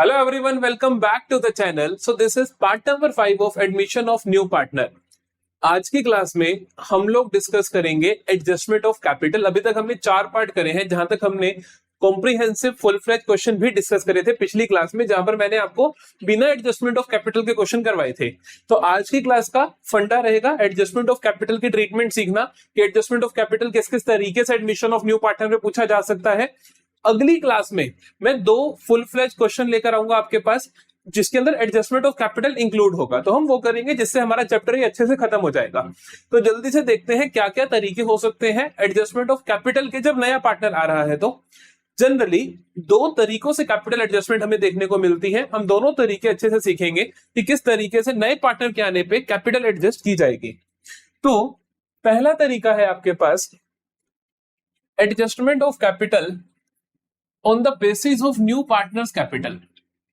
Hello everyone, welcome back to the channel. So this is part number 5 of admission of new partner. आज की class में हम लोग discuss करेंगे adjustment of capital. अभी तक हमने 4 पार्ट करे हैं, जहां तक हमने कॉम्प्रिहेंसिव फुल फ्लेज क्वेश्चन भी डिस्कस करे थे पिछली क्लास में, जहां पर मैंने आपको बिना एडजस्टमेंट ऑफ कैपिटल के क्वेश्चन करवाए थे। तो आज की क्लास का फंडा रहेगा एडजस्टमेंट ऑफ कैपिटल की ट्रीटमेंट सीखना कि एडजस्टमेंट ऑफ कैपिटल किस किस तरीके से एडमिशन ऑफ न्यू पार्टनर में पूछा जा सकता है। अगली क्लास में मैं 2 फुल फ्लेज क्वेश्चन लेकर आऊंगा आपके पास, जिसके अंदर एडजस्टमेंट ऑफ कैपिटल इंक्लूड होगा। तो हम वो करेंगे जिससे हमारा चैप्टर ही अच्छे से खत्म हो जाएगा। तो जल्दी से देखते हैं क्या क्या तरीके हो सकते हैं एडजस्टमेंट ऑफ कैपिटल के जब नया पार्टनर आ रहा है। तो जनरली 2 तरीकों से कैपिटल एडजस्टमेंट हमें देखने को मिलती है। हम दोनों तरीके अच्छे से सीखेंगे कि किस तरीके से नए पार्टनर के आने पर कैपिटल एडजस्ट की जाएगी। तो पहला तरीका है आपके पास adjustment of capital on the basis of new partners capital.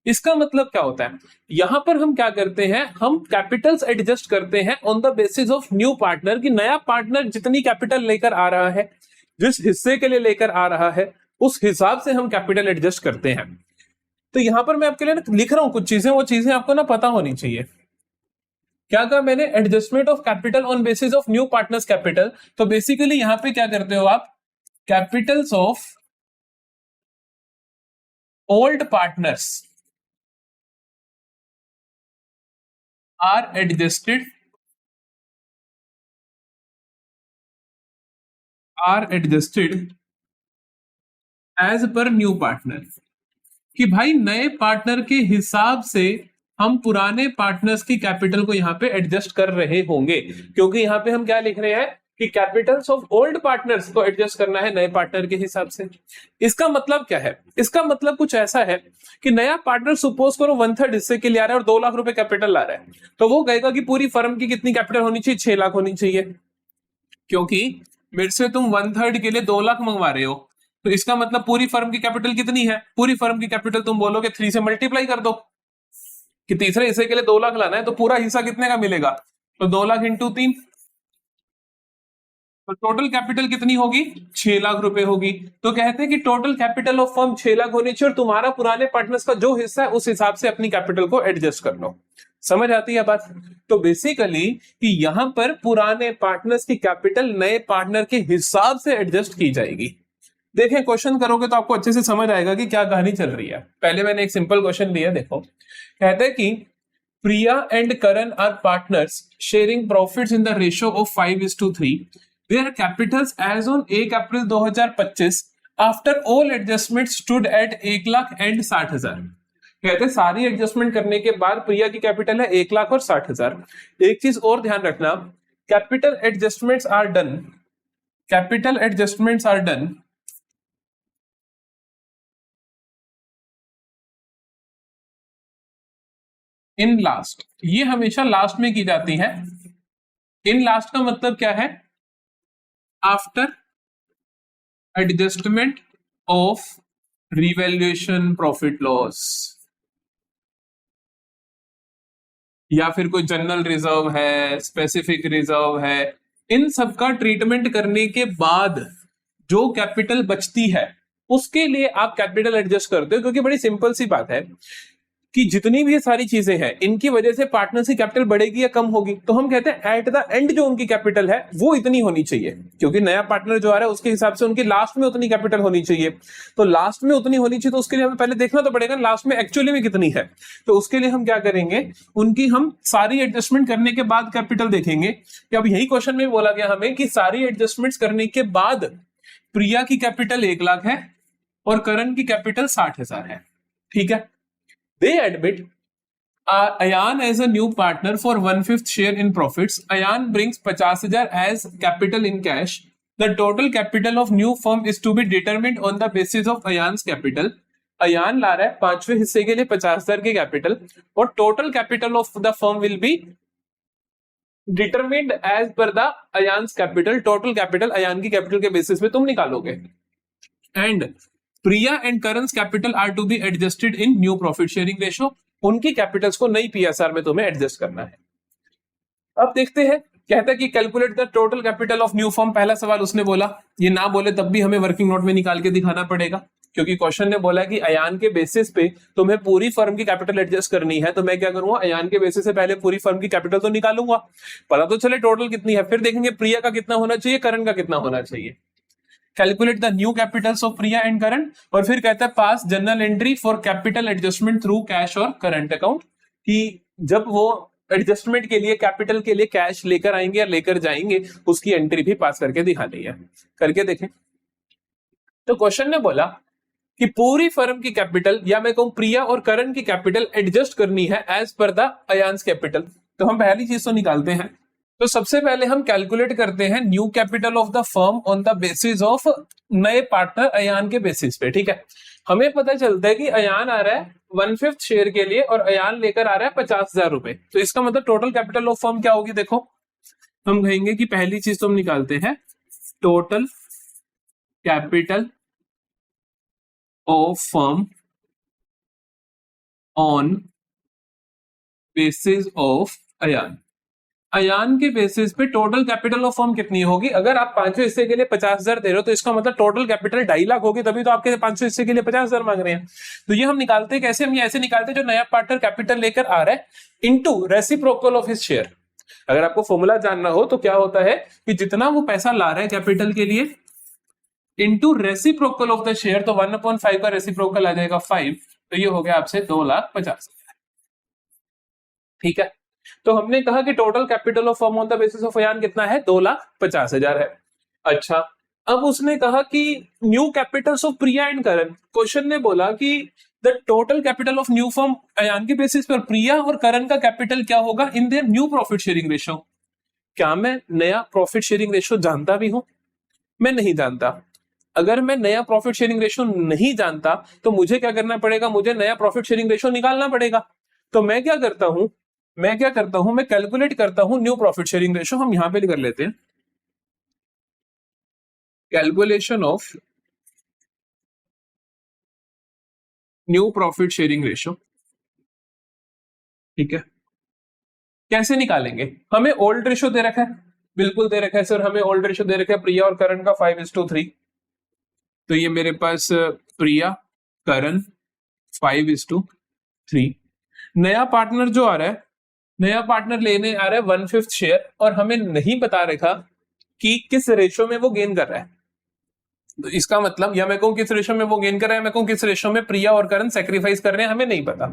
इसका मतलब क्या होता है, यहां पर हम क्या करते हैं, हम कैपिटल्स एडजस्ट करते हैं on the basis of new partner की नया पार्टनर जितनी कैपिटल लेकर आ रहा है, जिस हिस्से के लिए लेकर आ रहा है, उस हिसाब से हम कैपिटल एडजस्ट करते हैं। तो यहां पर मैं आपके लिए लिख रहा हूं कुछ चीजें, वो चीजें आपको ना पता होनी चाहिए। क्या कहा मैंने, adjustment of capital on basis of new partners capital. तो बेसिकली यहां पे क्या करते हो आप, Capitals of old partners are adjusted as per new partner। कि भाई नए पार्टनर के हिसाब से हम पुराने पार्टनर्स की कैपिटल को यहां पे एडजस्ट कर रहे होंगे, क्योंकि यहां पे हम क्या लिख रहे हैं कि कैपिटल्स ऑफ ओल्ड पार्टनर्स को एडजस्ट करना है नए पार्टनर के हिसाब से। इसका मतलब क्या है, इसका मतलब कुछ ऐसा है कि नया पार्टनर सपोज करो 1/3 हिस्से के लिए आ रहा है और 2 लाख रुपए कैपिटल ला रहा है, तो वो कहेगा कि पूरी फर्म की कितनी कैपिटल होनी चाहिए, 6 लाख होनी चाहिए। क्योंकि मेरे से तुम 1/3 के लिए 2 लाख मंगवा रहे हो, तो इसका मतलब पूरी फर्म की कैपिटल कितनी है, पूरी फर्म की कैपिटल तुम बोलोगे 3 से मल्टीप्लाई कर दो कि तीसरे हिस्से के लिए 2 लाख लाना है, तो पूरा हिस्सा कितने का मिलेगा, तो 2 लाख इंटू 3, तो टोटल कैपिटल कितनी होगी, 6 लाख रुपए होगी। तो कहते हैं कि total capital of firm 6 lakh होनी चाहिए और तुम्हारा पुराने पार्टनर्स का जो हिस्सा है उस हिसाब से अपनी कैपिटल को एडजस्ट कर लो। समझ आती है बात। तो बेसिकली कि यहां पर पुराने पार्टनर्स की कैपिटल नए पार्टनर के हिसाब से एडजस्ट की जाएगी। देखें क्वेश्चन करोगे तो आपको अच्छे से समझ आएगा कि क्या कहानी चल रही है। पहले मैंने एक सिंपल क्वेश्चन लिया, देखो कहते हैं कि Priya and Karan are partners sharing profits in the ratio of 5:3। Their capitals as on 1 April 2025 after all adjustments stood at 1,60,000। कहते हैं सारी एडजस्टमेंट करने के बाद प्रिया की कैपिटल है 1,60,000। एक चीज और ध्यान रखना, capital adjustments are done, capital adjustments are done in last. ये हमेशा लास्ट में की जाती है। इन लास्ट का मतलब क्या है, after adjustment of revaluation profit loss, या फिर कोई जनरल रिजर्व है, स्पेसिफिक रिजर्व है, इन सब का ट्रीटमेंट करने के बाद जो कैपिटल बचती है उसके लिए आप कैपिटल एडजस्ट करते हो। क्योंकि बड़ी सिंपल सी बात है कि जितनी भी सारी चीजें हैं इनकी वजह से पार्टनर की कैपिटल बढ़ेगी या कम होगी, तो हम कहते हैं एट द एंड जो उनकी कैपिटल है वो इतनी होनी चाहिए, क्योंकि नया पार्टनर जो आ रहा है उसके हिसाब से उनकी लास्ट में उतनी कैपिटल होनी चाहिए। तो लास्ट में उतनी होनी चाहिए, तो उसके लिए हमें पहले देखना तो पड़ेगा लास्ट में एक्चुअली में कितनी है। तो उसके लिए हम क्या करेंगे, उनकी हम सारी एडजस्टमेंट करने के बाद कैपिटल देखेंगे। कि अब यही क्वेश्चन में बोला गया हमें कि सारी एडजस्टमेंट्स करने के बाद प्रिया की कैपिटल 1 लाख है और करण की कैपिटल 60,000 है। ठीक है, they admit Ayan as a new partner for 1/5 share in profits. Ayan brings 50,000 as capital in cash. The total capital of new firm is to be determined on the basis of Ayan's capital. Ayan ला रहा है 5वें हिस्से के लिए 50,000 की capital और total capital of the firm will be determined as per the Ayan's capital. Total capital Ayan की capital के बेसिस पे तुम निकालोगे। And Priya and Karan's capital are to be adjusted in new profit sharing ratio. उनकी कैपिटल्स को नई PSR में तुम्हें एडजस्ट करना है। अब देखते हैं, कहता है कि calculate the total capital of new firm. पहला सवाल उसने बोला, ये ना बोले तब भी हमें वर्किंग नोट में निकाल के दिखाना पड़ेगा। क्योंकि क्वेश्चन ने बोला कि अयान के बेसिस पे तुम्हें पूरी फर्म की कैपिटल एडजस्ट करनी है, तो मैं क्या करूंगा, अयान के बेसिस से पहले पूरी फर्म की कैपिटल तो निकालूंगा, पता तो चले टोटल कितनी है, फिर देखेंगे प्रिया का कितना होना चाहिए, करण का कितना होना चाहिए। Calculate the new capitals of Priya and Karan, और फिर कहता है pass journal entry for capital adjustment through cash और करंट अकाउंट, कि जब वो एडजस्टमेंट के लिए कैपिटल के लिए कैश लेकर आएंगे या लेकर जाएंगे, उसकी एंट्री भी पास करके दिखानी है। करके देखें। तो क्वेश्चन ने बोला कि पूरी फर्म की कैपिटल या मैं कहूं प्रिया और करण की कैपिटल एडजस्ट करनी है एज पर द अयान्स कैपिटल। तो हम पहली चीज तो निकालते हैं। तो सबसे पहले हम कैलकुलेट करते हैं new capital of the firm on the basis of नए पार्टनर अयान के बेसिस पे। ठीक है, हमें पता चलता है कि अयान आ रहा है 1/5 शेयर के लिए और अयान लेकर आ रहा है 50,000 रुपए। तो इसका मतलब टोटल कैपिटल ऑफ फर्म क्या होगी, देखो हम कहेंगे कि पहली चीज तो हम निकालते हैं total capital of firm on basis of Ayan. Ayan के बेसिस पे टोटल कैपिटल ऑफ फर्म कितनी होगी। अगर आप 500 हिस्से के लिए 50,000 दे रहे हो तो इसका मतलब टोटल कैपिटल 2.5 लाख होगी, तभी तो आपके 500 हिस्से के लिए 50,000 मांग रहे हैं। तो ये हम निकालते हैं कैसे, हम ये ऐसे निकालते हैं जो नया पार्टनर कैपिटल लेकर आ रहा है into reciprocal of his share. अगर आपको फॉर्मूला जानना हो तो क्या होता है कि जितना वो पैसा ला रहा है कैपिटल के लिए into reciprocal of the share, तो 1/5 का रेसिप्रोकल आ जाएगा 5, तो ये हो गया आपसे 2,50,000। ठीक है, तो हमने कहा कि total capital of firm on the basis of Ayan कितना है, 2,50,000 है। अच्छा, अब उसने कहा कि new capitals of Priya and Karan. Question ने बोला कि the total capital of new firm Ayan के बेसिस पर प्रिया और करण का कैपिटल क्या होगा in their new profit sharing ratio. क्या मैं नया प्रॉफिट शेयरिंग रेशियो जानता भी हूं? मैं नहीं जानता। अगर मैं नया प्रॉफिट शेयरिंग रेशियो नहीं जानता तो मुझे क्या करना पड़ेगा, मुझे नया प्रॉफिट शेयरिंग रेशियो निकालना पड़ेगा। तो मैं क्या करता हूं, मैं कैलकुलेट करता हूं न्यू प्रॉफिट शेयरिंग रेशियो। हम यहां पे कर लेते हैं calculation of new profit sharing ratio. ठीक है, कैसे निकालेंगे, हमें ओल्ड रेशियो दे रखा है, बिल्कुल दे रखा है सर, हमें ओल्ड रेशियो दे रखा है प्रिया और करण का 5:3। तो ये मेरे पास प्रिया करण 5:3। नया पार्टनर जो आ रहा है, नया पार्टनर लेने आ रहा है 1/5 शेयर, और हमें नहीं बता रखा कि किस रेशो में वो गेन कर रहा है। तो इसका मतलब, या मैं कहूं किस रेशो में वो गेन कर रहा है, मैं कहूं किस रेशो में प्रिया और करण सेक्रीफाइस कर रहे हैं, हमें नहीं पता।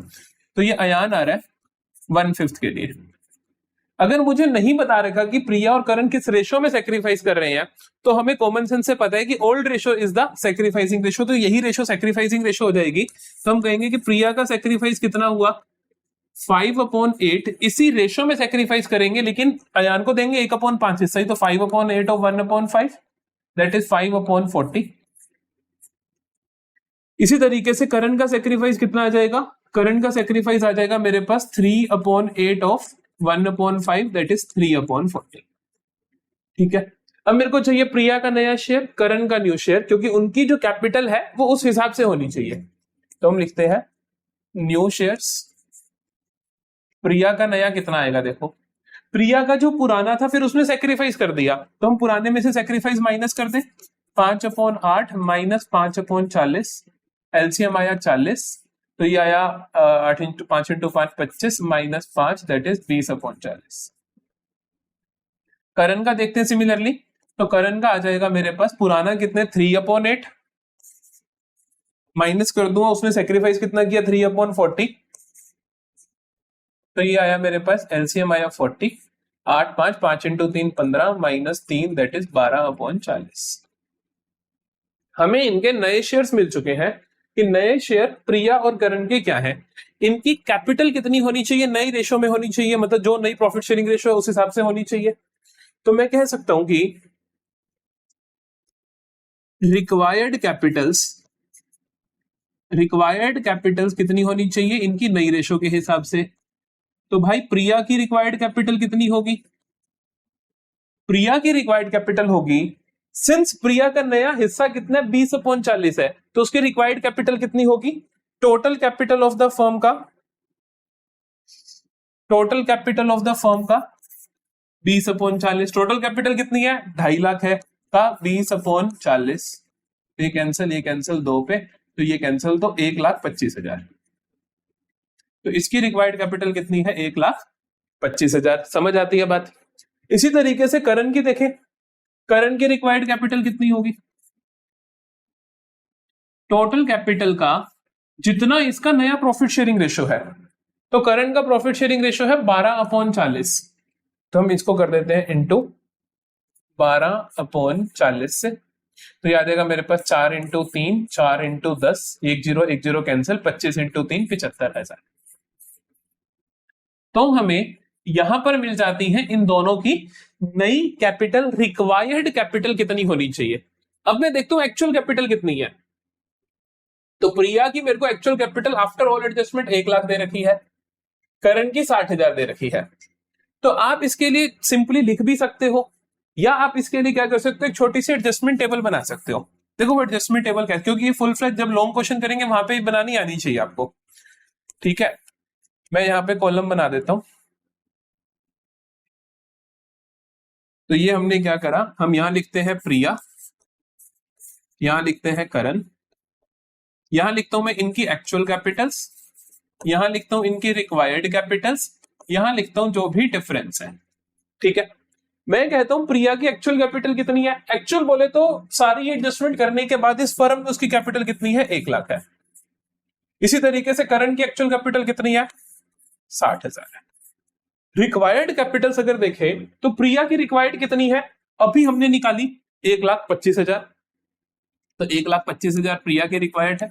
तो ये अयान आ रहा है 1/5 के लिए। अगर मुझे नहीं बता रखा कि प्रिया और करण किस रेशो में सेक्रीफाइस कर रहे हैं, तो हमें कॉमन सेंस से पता है कि old ratio is the sacrificing ratio, तो यही रेशो सेक्रीफाइसिंग रेशो हो जाएगी। तो हम कहेंगे कि प्रिया का सेक्रीफाइस कितना हुआ, 5/8। इसी रेशो में सेक्रीफाइस करेंगे, लेकिन अयान को देंगे 1/5 हिस्सा ही, तो 5/8 ऑफ 1/5 दैट इज 5/40। इसी तरीके से करण का सेक्रीफाइस कितना आ जाएगा, करण का सेक्रीफाइस आ जाएगा मेरे पास 3/8 ऑफ 1/5 दैट इज 3/40। ठीक है, अब मेरे को चाहिए प्रिया का नया शेयर, करण का न्यू शेयर, क्योंकि उनकी जो कैपिटल है वो उस हिसाब से होनी चाहिए। तो हम लिखते हैं न्यू शेयर्स, प्रिया का नया कितना आएगा, देखो प्रिया का जो पुराना था फिर उसने सेक्रीफाइस कर दिया, तो हम पुराने में से सेक्रीफाइस माइनस कर दें, 5/8 माइनस 5/40, एलसीएम आया 40, तो ये आया 5 × 5 25 माइनस 5 दैट इज 20/40। करण का देखते हैं सिमिलरली, तो करण का आ जाएगा मेरे पास पुराना कितने 3/8 माइनस कर दूंगा, उसने सेक्रीफाइस कितना किया 3/40, तो ये आया मेरे पास एलसीएम आया 40, 8 5 5 × 3 15 माइनस 3 दैट इज 12/40। हमें इनके नए शेयर्स मिल चुके हैं कि नए शेयर प्रिया और करण के क्या है, इनकी कैपिटल कितनी होनी चाहिए, नई रेशो में होनी चाहिए, मतलब जो नई प्रॉफिट शेयरिंग रेशो है उस हिसाब से होनी चाहिए। तो मैं कह सकता हूं कि रिक्वायर्ड कैपिटल्स कितनी होनी चाहिए इनकी नई रेशो के हिसाब से। तो भाई प्रिया की रिक्वायर्ड कैपिटल कितनी होगी, प्रिया की रिक्वायर्ड कैपिटल होगी, सिंस प्रिया का नया हिस्सा कितना 20/40 है, तो उसकी रिक्वायर्ड कैपिटल कितनी होगी, total capital of the firm का 20/40, टोटल कैपिटल कितनी है 2.5 लाख है, का 20/40, ये कैंसिल 2 पे तो ये कैंसिल, तो 1,25,000। तो इसकी रिक्वायर्ड कैपिटल कितनी है? 1,25,000। समझ आती है बात? इसी तरीके से करण की देखें, करण की रिक्वायर्ड कैपिटल कितनी होगी? टोटल कैपिटल का जितना इसका नया प्रॉफिट शेयरिंग रेशो है, तो करंट का प्रॉफिट शेयरिंग रेशो है 12/40, तो हम इसको कर देते हैं इंटू 12/40 से, तो याद आएगा मेरे पास 4 इंटू 3, 4 इंटू 10, 1 0 कैंसिल, 25 इंटू 3 75,000। तो हमें यहां पर मिल जाती है इन दोनों की नई कैपिटल, रिक्वायर्ड कैपिटल कितनी होनी चाहिए। अब मैं देखता हूं एक्चुअल कैपिटल कितनी है। तो प्रिया की मेरे को actual capital after all adjustment 1,00,000 दे रखी है, करण की 60,000 दे रखी है। तो आप इसके लिए सिंपली लिख भी सकते हो, या आप इसके लिए क्या कर सकते हो, एक छोटी सी एडजस्टमेंट टेबल बना सकते हो। देखो वो एडजस्टमेंट टेबल क्या है, क्योंकि ये फुल फ्लैश जब लॉन्ग क्वेश्चन करेंगे वहां पे बनानी आनी चाहिए आपको। ठीक है, मैं यहां पे कॉलम बना देता हूं। तो ये हमने क्या करा, हम यहां लिखते हैं प्रिया, यहां लिखते हैं करण, यहां लिखता हूं मैं इनकी एक्चुअल कैपिटल्स, यहां लिखता हूं इनकी रिक्वायर्ड कैपिटल्स, यहां लिखता हूं जो भी डिफरेंस है। ठीक है, मैं कहता हूं प्रिया की एक्चुअल कैपिटल कितनी है। एक्चुअल बोले तो सारी एडजस्टमेंट करने के बाद इस फर्म में उसकी कैपिटल कितनी है, 1,00,000 है। इसी तरीके से करण की एक्चुअल कैपिटल कितनी है, 60,000 है। रिक्वायर्ड कैपिटल्स अगर देखें तो प्रिया की रिक्वायर्ड कितनी है, अभी हमने निकाली 1,25,000, तो 1,25,000 प्रिया की रिक्वायर्ड है,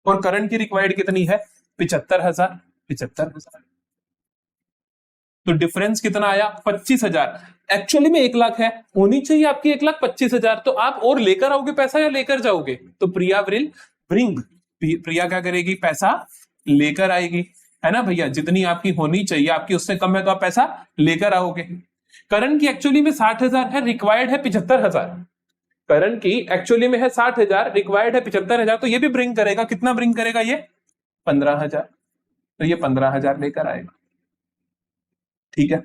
और करण की रिक्वायर्ड कितनी है, 75,000, 75,000। तो डिफरेंस कितना आया, 25,000। एक्चुअली में 1,00,000 है, होनी चाहिए आपकी 1,25,000। तो आप और लेकर आओगे पैसा या लेकर जाओगे, तो प्रिया विल ब्रिंग, प्रिया क्या करेगी, पैसा लेकर आएगी, है ना भैया। जितनी आपकी होनी चाहिए आपकी उससे कम है तो आप पैसा लेकर आओगे। करण की एक्चुअली में 60,000 है, रिक्वायर्ड है 75,000। करण की एक्चुअली में है 60,000, रिक्वायर्ड है 75,000, तो ये भी ब्रिंग करेगा। कितना ब्रिंग करेगा ये, 15,000। तो ये 15,000 लेकर आएगा। ठीक है,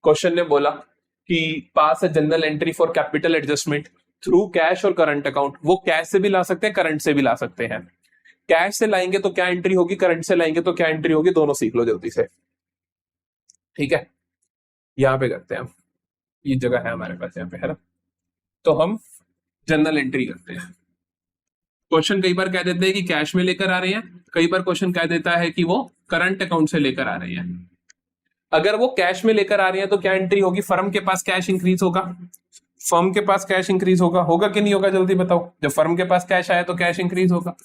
क्वेश्चन ने बोला कि pass a journal entry for capital adjustment through cash और करंट अकाउंट। वो कैश से भी ला सकते हैं, करंट से भी ला सकते हैं। कैश से लाएंगे तो क्या एंट्री होगी, करंट से लाएंगे तो क्या एंट्री होगी, दोनों सीख लो जल्दी से। ठीक है, यहां पे करते हैं हम, ये जगह है हमारे पास यहाँ पे, है ना। तो हम जनरल एंट्री करते हैं। क्वेश्चन कई बार कह देते हैं कि कैश में लेकर आ रहे हैं, कई बार क्वेश्चन कह देता है कि वो करंट अकाउंट से लेकर आ रहे हैं। अगर वो कैश में लेकर आ रही है तो क्या एंट्री होगी, फर्म के पास कैश इंक्रीज होगा, फर्म के पास कैश इंक्रीज होगा, होगा कि नहीं होगा, जल्दी बताओ। जब फर्म के पास कैश आया तो कैश इंक्रीज होगा।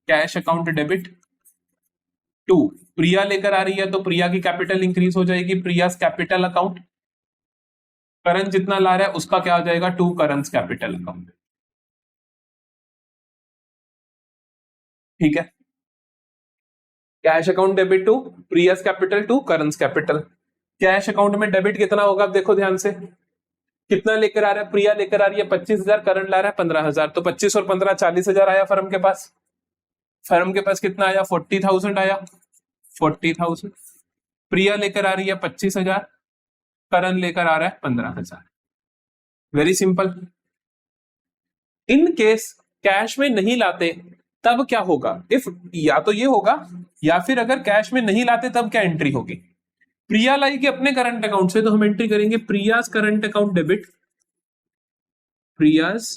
कैश अकाउंट डेबिट टू, प्रिया लेकर आ रही है तो प्रिया की कैपिटल इंक्रीज हो जाएगी, प्रिया कैपिटल अकाउंट। करण जितना ला रहा है उसका क्या हो जाएगा, टू करंस कैपिटल अकाउंट। ठीक है, cash account debit to Priya's capital to Karan's capital. Cash account में डेबिट कितना होगा, अब देखो ध्यान से, कितना लेकर आ रहा है, प्रिया लेकर आ रही है 25,000, करंट ला रहा है 15,000, तो 25 और 15 40,000 आया फर्म के पास। फर्म के पास कितना आया, 40,000 आया, 40,000। प्रिया लेकर आ रही है 25,000, करण लेकर आ रहा है 15,000। Very simple. In case cash में नहीं लाते तब क्या होगा, इफ या तो ये होगा, या फिर अगर कैश में नहीं लाते तब क्या एंट्री होगी। प्रिया लाएगी अपने करंट अकाउंट से, तो हम एंट्री करेंगे Priya's current account debit, Priya's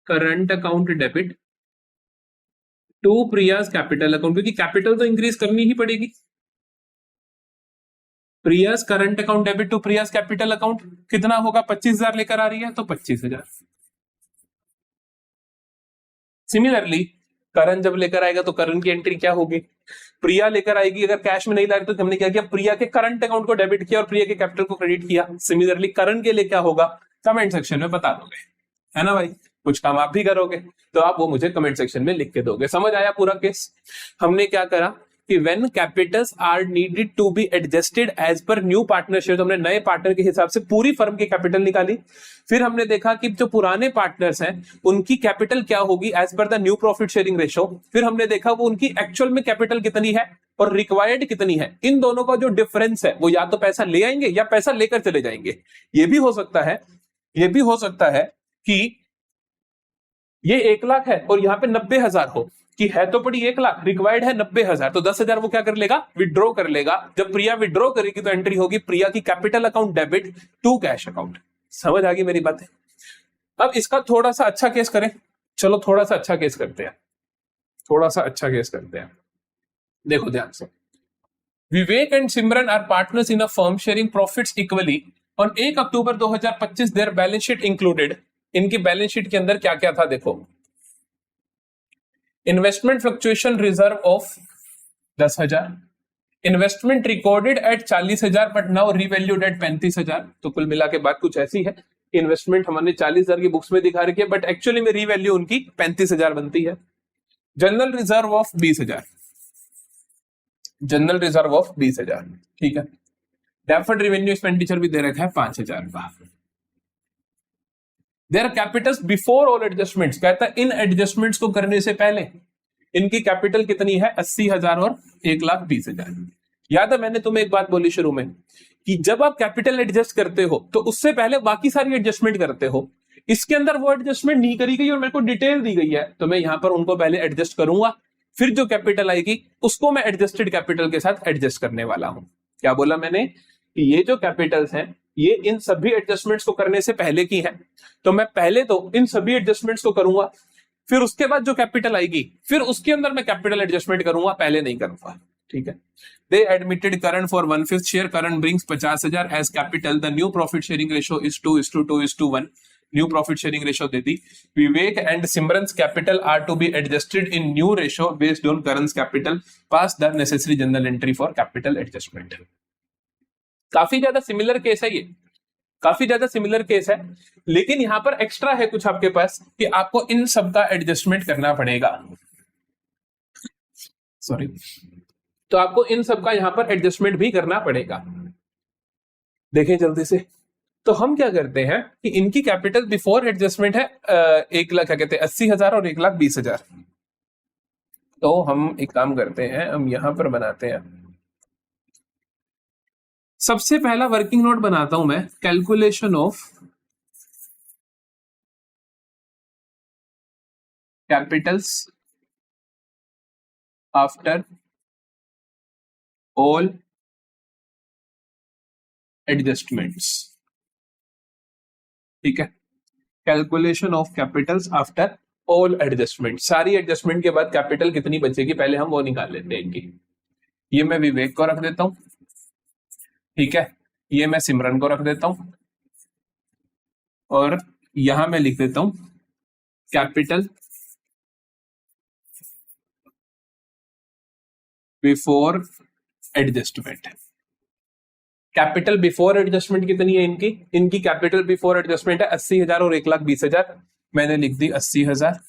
current account debit to Priya's capital account, क्योंकि कैपिटल तो इंक्रीज करनी ही पड़ेगी। Priya's current account debit to Priya's capital account कितना होगा, 25,000 लेकर आ रही है तो 25,000। सिमिलरली करण जब लेकर आएगा तो करण की एंट्री क्या होगी, प्रिया लेकर आएगी, अगर कैश में नहीं ला रही तो हमने क्या किया, प्रिया के करंट अकाउंट को डेबिट किया और प्रिया के कैपिटल को क्रेडिट किया। सिमिलरली करण के लिए क्या होगा, कमेंट सेक्शन में बता दोगे, है ना भाई। कुछ काम आप भी करोगे तो आप वो मुझे कमेंट सेक्शन में लिख के दोगे। समझ आया पूरा केस। हमने क्या करा कि when capitals are needed to be adjusted as per new partnership, तो हमने नए पार्टनर के हिसाब से पूरी फर्म की कैपिटल निकाली। फिर हमने देखा कि जो पुराने पार्टनर्स हैं उनकी कैपिटल क्या होगी as per the new profit sharing ratio. फिर हमने देखा वो उनकी एक्चुअल में कैपिटल कितनी है और रिक्वायर्ड कितनी है। इन दोनों का जो डिफरेंस है वो या तो पैसा ले आएंगे या पैसा लेकर चले जाएंगे। ये भी हो सकता है कि ये 1 लाख है और यहाँ पे 90,000 हो कि है तो पड़ी 1 लाख, रिक्वायर्ड है 90,000, तो 10,000 वो क्या कर लेगा, विड्रॉ कर लेगा। जब प्रिया विड्रॉ करेगी तो एंट्री होगी प्रिया की capital account debit to cash account. समझ आ गई मेरी बातें? अब इसका थोड़ा सा अच्छा केस करें, चलो थोड़ा सा अच्छा केस करते हैं, थोड़ा सा अच्छा केस करते हैं। देखो ध्यान से, Vivek and Simran are partners in a firm sharing profits equally on 1 October 2025 their balance sheet included. इनकी बैलेंस शीट के अंदर क्या क्या था देखो, investment fluctuation reserve of 10,000, investment recorded at 40,000 but now revalued at 35,000। तो कुल मिला के बात कुछ ऐसी है, इन्वेस्टमेंट हमने 40,000 की बुक्स में दिखा रखी है बट एक्चुअली में रीवैल्यू उनकी 35,000 बनती है। General reserve of 20,000, general reserve of 20,000, ठीक है। डेफर्ड रेवेन्यू एक्सपेंडिचर भी दे रखा है 5,000 का। There Capitals before all adjustments, कहता है इन एडजस्टमेंट्स को करने से पहले इनकी कैपिटल कितनी है, 80,000 और 1,20,000। याद है मैंने तुम्हें एक बात बोली शुरू में कि जब आप कैपिटल एडजस्ट करते हो तो उससे पहले बाकी सारी एडजस्टमेंट करते हो। इसके अंदर वो एडजस्टमेंट नहीं करी गई और मेरे को डिटेल दी गई है, तो मैं यहां पर उनको पहले एडजस्ट करूंगा, फिर जो कैपिटल आएगी उसको मैं एडजस्टेड कैपिटल के साथ एडजस्ट करने वाला हूं। क्या बोला मैंने कि ये जो कैपिटल्स हैं ये इन सभी एडजस्टमेंट्स को करने से पहले की है, तो मैं पहले तो इन सभी एडजस्टमेंट्स को करूंगा, फिर उसके बाद जो कैपिटल आएगी फिर उसके अंदर मैं कैपिटल एडजस्टमेंट करूंगा, पहले नहीं करूंगा, ठीक है। They admitted Karan for 1/5 share, Karan brings 50,000 as capital, the new profit sharing ratio is 2:2:1, new profit sharing ratio दे दी। Vivek and Simran's capital are to be adjusted in new ratio based on Karan capital, pass the necessary journal entry for capital adjustment. काफी ज्यादा similar case है ये, काफी ज्यादा similar case है, लेकिन यहां पर एक्स्ट्रा है कुछ आपके पास कि आपको इन सब का एडजस्टमेंट करना पड़ेगा, सॉरी, तो आपको इन सब का यहां पर एडजस्टमेंट भी करना पड़ेगा। देखें जल्दी से, तो हम क्या करते हैं कि इनकी कैपिटल बिफोर एडजस्टमेंट है 1,00,000 क्या कहते हैं 80,000 और 1,20,000। तो हम एक काम करते हैं, हम यहां पर बनाते हैं, सबसे पहला वर्किंग नोट बनाता हूं मैं, calculation of Capitals after all adjustments, ठीक है। Calculation of Capitals after all adjustment, सारी एडजस्टमेंट के बाद कैपिटल कितनी बचेगी पहले हम वो निकाल लेते हैं इनकी। ये मैं विवेक को रख देता हूं, ठीक है, ये मैं सिमरन को रख देता हूं और यहां मैं लिख देता हूं capital before adjustment. Capital before adjustment कितनी है इनकी, इनकी कैपिटल बिफोर एडजस्टमेंट है 80,000 और 1,20,000, मैंने लिख दी 80,000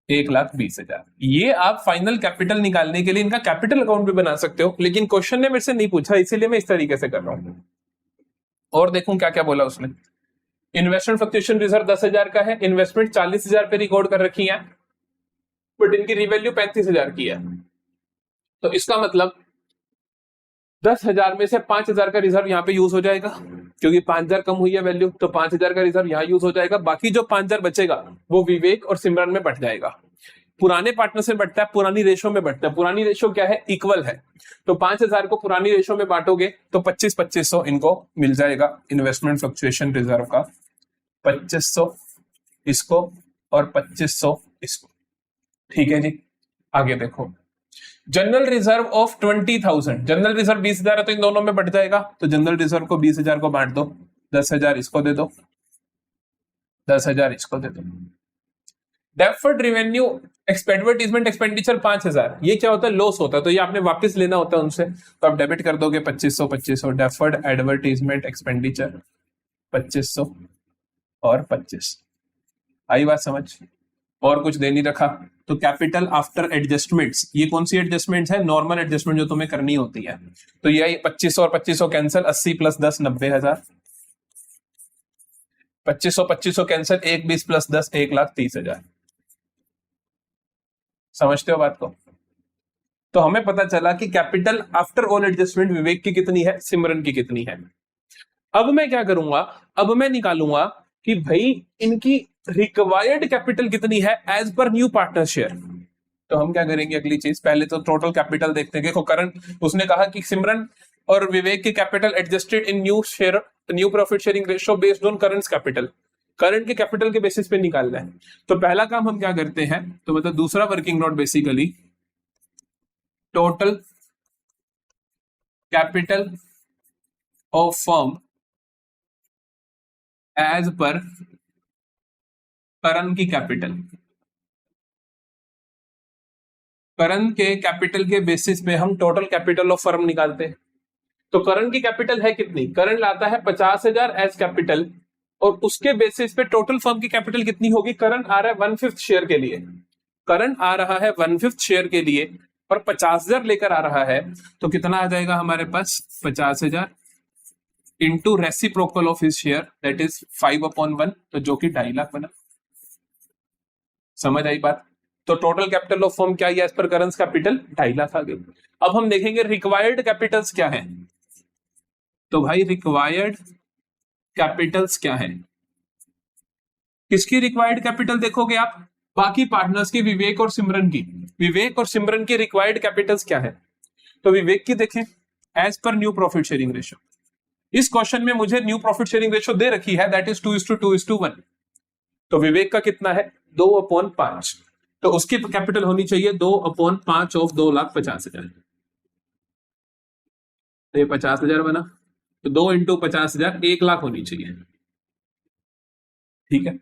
1,20,000। ये आप फाइनल कैपिटल निकालने के लिए इनका कैपिटल अकाउंट भी बना सकते हो, लेकिन क्वेश्चन ने मेरे से नहीं पूछा इसीलिए मैं इस तरीके से कर रहा हूं। और देखूं क्या क्या बोला उसने, इन्वेस्टमेंट फ्लक्चुएशन रिजर्व 10,000 का है, इन्वेस्टमेंट 40,000 पे रिकॉर्ड कर रखी है बट इनकी रिवैल्यू 35,000 की है, तो इसका मतलब 10,000 में से 5,000 का रिजर्व यहाँ पे यूज हो जाएगा, क्योंकि 5,000 कम हुई है वैल्यू, तो 5,000 का रिजर्व यहाँ यूज हो जाएगा। बाकी जो 5,000 बचेगा वो विवेक और सिमरन में बट जाएगा, पुराने पार्टनर से बटता है, पुरानी रेशो में बटता है। पुरानी रेशो क्या है, इक्वल है, तो 5,000 को पुरानी रेशो में बांटोगे तो 25-2500 इनको मिल जाएगा इन्वेस्टमेंट फ्लक्चुएशन रिजर्व का, 2500 इसको और 2500 इसको, ठीक है जी। आगे देखो, general reserve of 20,000, general reserve 20,000 है तो इन दोनों में बट जाएगा, तो जनरल रिजर्व को 20,000 को बांट दो, 10,000 इसको दे दो, 10,000 इसको दे दो। डेफर्ड रेवेन्यू एडवर्टाइजमेंट एक्सपेंडिचर 5,000, ये क्या होता है, लॉस होता है, तो ये आपने वापस लेना होता है उनसे, तो आप डेबिट कर दोगे 2500 डेफर्ड एडवर्टाइजमेंट एक्सपेंडिचर 2500 और 25। आई बात समझ, और कुछ दे नहीं रखा, तो कैपिटल आफ्टर एडजस्टमेंट्स, ये कौन सी एडजस्टमेंट है, नॉर्मल एडजस्टमेंट जो तुम्हें करनी होती है, तो ये 2500 और 2500 कैंसिल, 80 + 10 90,000, 2500 कैंसिल, 1,20 + 10 1,30,000। समझते हो बात को? तो हमें पता चला कि कैपिटल आफ्टर ऑल एडजस्टमेंट विवेक की कितनी है, सिमरन की कितनी है। अब मैं क्या करूंगा, अब मैं निकालूंगा कि भाई इनकी रिक्वायर्ड कैपिटल कितनी है as per new partner share. तो हम क्या करेंगे, अगली चीज पहले तो टोटल कैपिटल देखते हैं। देखो करंट, उसने कहा कि सिमरन और विवेक की capital adjusted in new profit sharing ratio based on Karan capital, current के कैपिटल के बेसिस पे निकालना है। तो पहला काम हम क्या करते हैं, तो मतलब दूसरा working note basically total capital of firm as per current की कैपिटल, करंट के कैपिटल के बेसिस पे हम टोटल कैपिटल ऑफ फर्म निकालते हैं। तो करंट की कैपिटल है कितनी, करंट लाता है 50,000 एज कैपिटल, और उसके बेसिस पे टोटल फर्म की कैपिटल कितनी होगी, करंट आ रहा है 1/5 शेयर के लिए, करंट आ रहा है 1/5 शेयर के लिए और 50,000 लेकर आ रहा है, तो कितना आ जाएगा हमारे पास 50,000 into reciprocal of his share that is 5/1, तो जो कि 2.5 लाख बना। समझ आई बात। तो टोटल कैपिटल ऑफ फर्म क्या है as per current capital, 2.5 lakh आ गई। अब हम देखेंगे रिक्वायर्ड कैपिटल्स क्या है। तो भाई रिक्वायर्ड कैपिटल्स क्या है, किसकी रिक्वायर्ड कैपिटल देखोगे आप, बाकी पार्टनर्स की, विवेक और सिमरन की। विवेक और सिमरन की रिक्वायर्ड कैपिटल्स क्या है, तो विवेक की देखें as per new profit sharing ratio. इस क्वेश्चन में मुझे न्यू प्रॉफिट शेयरिंग रेशियो दे रखी है दैट इज 2:2:1। तो विवेक का कितना है 2/5, तो उसकी कैपिटल होनी चाहिए 2/5 ऑफ 2,50,000। तो ये 50,000 बना, तो 2 × 50,000 1 लाख होनी चाहिए। ठीक है।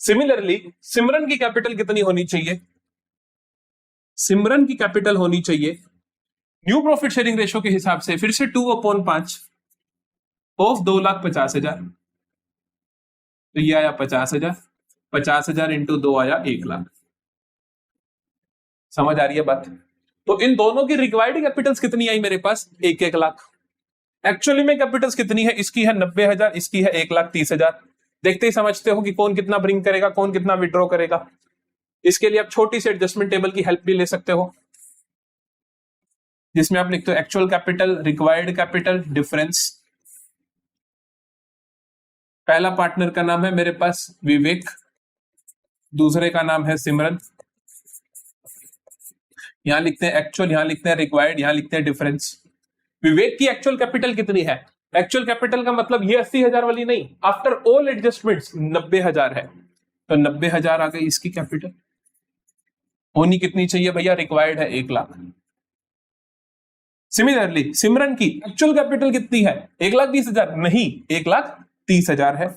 सिमिलरली सिमरन की कैपिटल कितनी होनी चाहिए, सिमरन की कैपिटल होनी चाहिए न्यू प्रॉफिट शेयरिंग रेशियो के हिसाब से फिर से 2/5 ऑफ 2,50,000। तो ये आया 50,000, 50,000 इंटू 2 आया 1 लाख। समझ आ रही है बात। तो इन दोनों की रिक्वायर्ड कैपिटल्स कितनी आई मेरे पास, 1-1 लाख। एक्चुअली में कैपिटल्स कितनी है, इसकी है 90,000, इसकी है 1,30,000। देखते ही समझते हो कि कौन कितना ब्रिंग करेगा, कौन कितना विड्रॉ करेगा। इसके लिए आप छोटी सी एडजस्टमेंट टेबल की हेल्प भी ले सकते हो, जिसमें आप लिखते हो actual capital, required capital, difference. पहला पार्टनर का नाम है मेरे पास विवेक, दूसरे का नाम है सिमरन। यहां लिखते हैं एक्चुअल, यहां लिखते हैं रिक्वायर्ड, यहां लिखते हैं डिफरेंस। विवेक की एक्चुअल कैपिटल कितनी है, एक्चुअल कैपिटल का मतलब ये 80,000 वाली नहीं, आफ्टर ऑल एडजस्टमेंट्स 90,000 है। तो 90,000 आ गई इसकी कैपिटल। होनी कितनी चाहिए भैया, रिक्वायर्ड है 1 लाख। सिमिलरली सिमरन की एक्चुअल कैपिटल कितनी है, 1,20,000 नहीं, 1,30,000 है।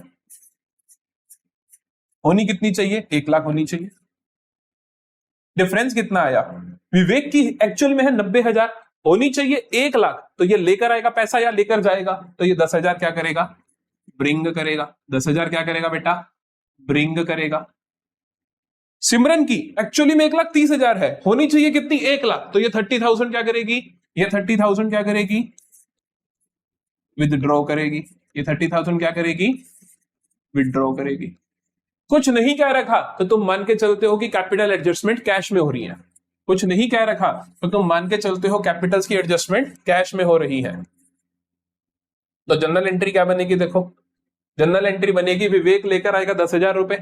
होनी कितनी चाहिए, 1 लाख होनी चाहिए। डिफरेंस कितना आया, विवेक की एक्चुअल में है 90,000, होनी चाहिए 1 लाख। तो ये लेकर आएगा पैसा या लेकर जाएगा, तो ये 10,000 क्या करेगा, ब्रिंग करेगा। 10,000 क्या करेगा बेटा, ब्रिंग करेगा। सिमरन की एक्चुअली में 1,30,000 है, होनी चाहिए कितनी, 1 लाख। तो ये 30,000 क्या करेगी, ये 30,000 क्या करेगी, विदड्रॉ करेगी। ये 30,000 क्या करेगी, विदड्रॉ करेगी। कुछ नहीं कह रखा तो तुम मान के चलते हो कि कैपिटल एडजस्टमेंट कैश में हो रही है। कुछ नहीं कह रखा तो तुम मान के चलते हो कैपिटल्स की एडजस्टमेंट कैश में हो रही है। तो जनरल एंट्री क्या बनेगी, देखो जनरल एंट्री बनेगी विवेक लेकर आएगा 10,000 रुपए,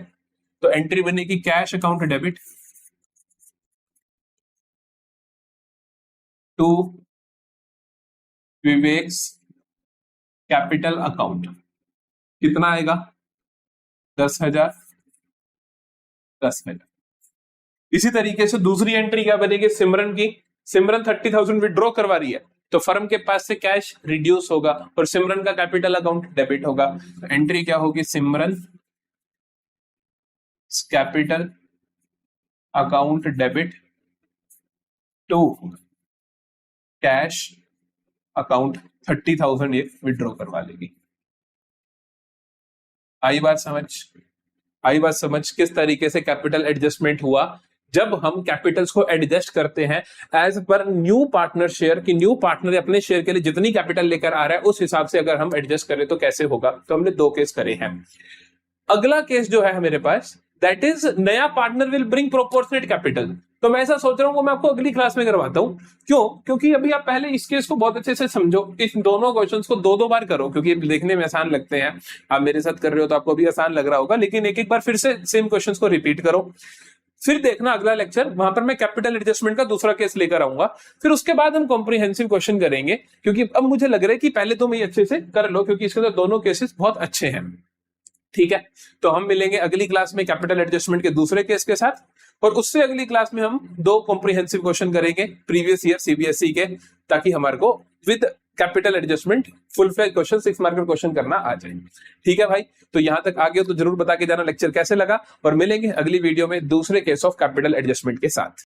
तो एंट्री बनेगी cash account debit to Vivek's capital account. कितना आएगा, 10,000 10,000। इसी तरीके से दूसरी एंट्री क्या बनेगी सिमरन की, सिमरन 30,000 विड्रॉ करवा रही है, तो फर्म के पास से कैश रिड्यूस होगा और सिमरन का कैपिटल अकाउंट डेबिट होगा। तो एंट्री क्या होगी, Simran capital account debit to cash account 30,000 ये विड्रॉ करवा लेगी। आई बात समझ, आई बात समझ किस तरीके से कैपिटल एडजस्टमेंट हुआ जब हम कैपिटल्स को एडजस्ट करते हैं as per new partner share की, न्यू पार्टनर अपने शेयर के लिए जितनी कैपिटल लेकर आ रहा है उस हिसाब से अगर हम एडजस्ट करें तो कैसे होगा। तो हमने 2 केस करे हैं। अगला केस जो है मेरे पास दैट इज नया partner will bring proportionate capital. तो मैं ऐसा सोच रहा हूँ मैं आपको अगली क्लास में करवाता हूँ। क्यों? क्योंकि अभी आप पहले इस केस को बहुत अच्छे से समझो, इस दोनों क्वेश्चंस को दो बार करो, क्योंकि देखने में आसान लगते हैं। आप मेरे साथ कर रहे हो तो आपको भी आसान लग रहा होगा, लेकिन एक बार फिर से सेम क्वेश्चंस को रिपीट करो। फिर देखना अगला लेक्चर, वहां पर मैं कैपिटल एडजस्टमेंट का दूसरा केस लेकर आऊंगा। फिर उसके बाद हम कॉम्प्रिहेंसिव क्वेश्चन करेंगे, क्योंकि अब मुझे लग रहा है कि पहले तुम ये अच्छे से कर लो, क्योंकि इसके तो दोनों केसेस बहुत अच्छे हैं। ठीक है, तो हम मिलेंगे अगली क्लास में कैपिटल एडजस्टमेंट के दूसरे केस के साथ, और उससे अगली क्लास में हम 2 कॉम्प्रिहेंसिव क्वेश्चन करेंगे प्रीवियस ईयर सीबीएसई के, ताकि हमारे को with capital adjustment full fledge question 6 mark question करना आ जाए। ठीक है भाई, तो यहां तक आ गए तो जरूर बता के जाना लेक्चर कैसे लगा, और मिलेंगे अगली वीडियो में दूसरे केस ऑफ कैपिटल एडजस्टमेंट के साथ।